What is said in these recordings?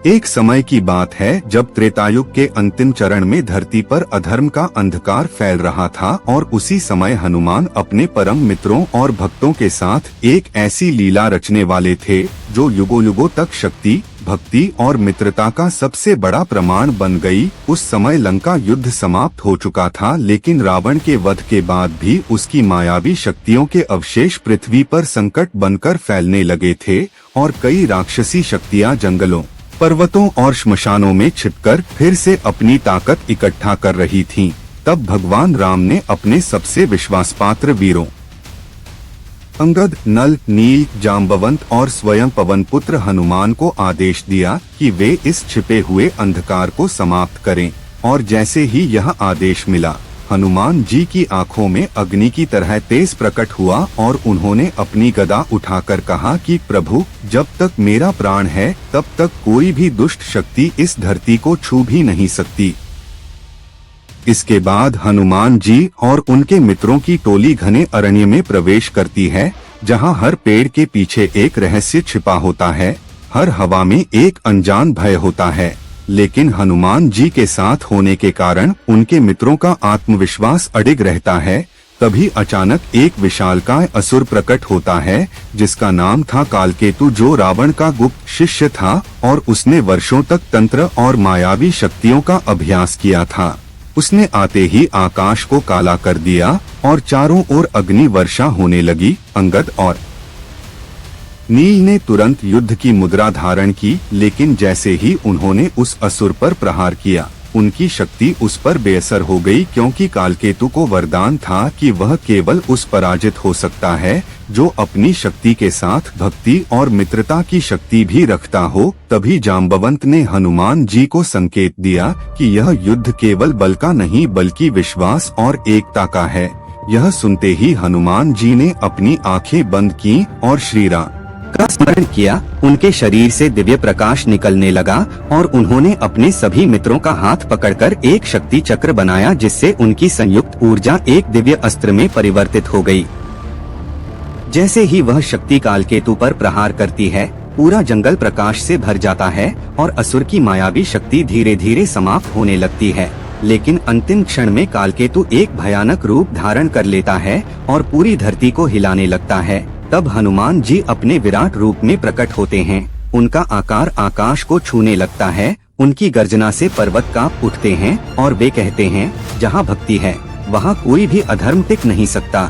एक समय की बात है जब त्रेतायुग के अंतिम चरण में धरती पर अधर्म का अंधकार फैल रहा था और उसी समय हनुमान अपने परम मित्रों और भक्तों के साथ एक ऐसी लीला रचने वाले थे जो युगों युगों तक शक्ति, भक्ति और मित्रता का सबसे बड़ा प्रमाण बन गई। उस समय लंका युद्ध समाप्त हो चुका था, लेकिन रावण के वध के बाद भी उसकी मायावी शक्तियों के अवशेष पृथ्वी पर संकट बनकर फैलने लगे थे और कई राक्षसी शक्तियां जंगलों, पर्वतों और श्मशानों में छिपकर फिर से अपनी ताकत इकट्ठा कर रही थीं। तब भगवान राम ने अपने सबसे विश्वासपात्र वीरों अंगद, नल, नील, जाम्बवंत और स्वयं पवन पुत्र हनुमान को आदेश दिया कि वे इस छिपे हुए अंधकार को समाप्त करें। और जैसे ही यह आदेश मिला, हनुमान जी की आंखों में अग्नि की तरह तेज प्रकट हुआ और उन्होंने अपनी गदा उठाकर कहा कि प्रभु, जब तक मेरा प्राण है तब तक कोई भी दुष्ट शक्ति इस धरती को छू भी नहीं सकती। इसके बाद हनुमान जी और उनके मित्रों की टोली घने अरण्य में प्रवेश करती है, जहां हर पेड़ के पीछे एक रहस्य छिपा होता है, हर हवा में एक अनजान भय होता है। लेकिन हनुमान जी के साथ होने के कारण उनके मित्रों का आत्मविश्वास अडिग रहता है। तभी अचानक एक विशालकाय असुर प्रकट होता है, जिसका नाम था कालकेतु, जो रावण का गुप्त शिष्य था और उसने वर्षों तक तंत्र और मायावी शक्तियों का अभ्यास किया था। उसने आते ही आकाश को काला कर दिया और चारों ओर अग्नि वर्षा होने लगी। अंगद और नील ने तुरंत युद्ध की मुद्रा धारण की, लेकिन जैसे ही उन्होंने उस असुर पर प्रहार किया, उनकी शक्ति उस पर बेअसर हो गई, क्योंकि कालकेतु को वरदान था कि वह केवल उस पराजित हो सकता है जो अपनी शक्ति के साथ भक्ति और मित्रता की शक्ति भी रखता हो। तभी जाम्बवंत ने हनुमान जी को संकेत दिया कि यह युद्ध केवल बल का नहीं बल्कि विश्वास और एकता का है। यह सुनते ही हनुमान जी ने अपनी आंखें बंद की और श्री राम का स्मरण किया। उनके शरीर से दिव्य प्रकाश निकलने लगा और उन्होंने अपने सभी मित्रों का हाथ पकड़कर एक शक्ति चक्र बनाया, जिससे उनकी संयुक्त ऊर्जा एक दिव्य अस्त्र में परिवर्तित हो गई। जैसे ही वह शक्ति कालकेतु पर प्रहार करती है, पूरा जंगल प्रकाश से भर जाता है और असुर की मायावी शक्ति धीरे धीरे समाप्त होने लगती है। लेकिन अंतिम क्षण में कालकेतु एक भयानक रूप धारण कर लेता है और पूरी धरती को हिलाने लगता है। तब हनुमान जी अपने विराट रूप में प्रकट होते हैं। उनका आकार आकाश को छूने लगता है। उनकी गर्जना से पर्वत कांप उठते हैं और वे कहते हैं, जहाँ भक्ति है वहाँ कोई भी अधर्म टिक नहीं सकता।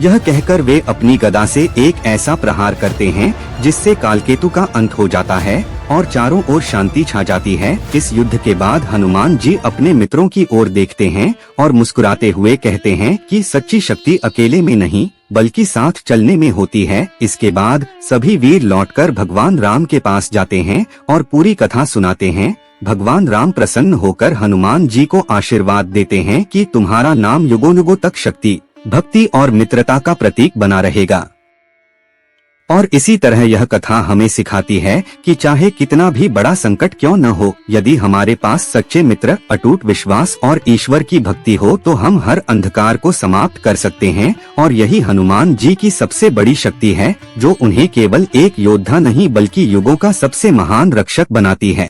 यह कहकर वे अपनी गदा से एक ऐसा प्रहार करते हैं जिससे कालकेतु का अंत हो जाता है और चारों ओर शांति छा जाती है। इस युद्ध के बाद हनुमान जी अपने मित्रों की ओर देखते हैं और मुस्कुराते हुए कहते हैं कि सच्ची शक्ति अकेले में नहीं बल्कि साथ चलने में होती है। इसके बाद सभी वीर लौटकर भगवान राम के पास जाते हैं और पूरी कथा सुनाते हैं। भगवान राम प्रसन्न होकर हनुमान जी को आशीर्वाद देते हैं कि तुम्हारा नाम युगों युगों तक शक्ति, भक्ति और मित्रता का प्रतीक बना रहेगा। और इसी तरह यह कथा हमें सिखाती है कि चाहे कितना भी बड़ा संकट क्यों न हो, यदि हमारे पास सच्चे मित्र, अटूट विश्वास और ईश्वर की भक्ति हो तो हम हर अंधकार को समाप्त कर सकते हैं। और यही हनुमान जी की सबसे बड़ी शक्ति है, जो उन्हें केवल एक योद्धा नहीं बल्कि युगों का सबसे महान रक्षक बनाती है।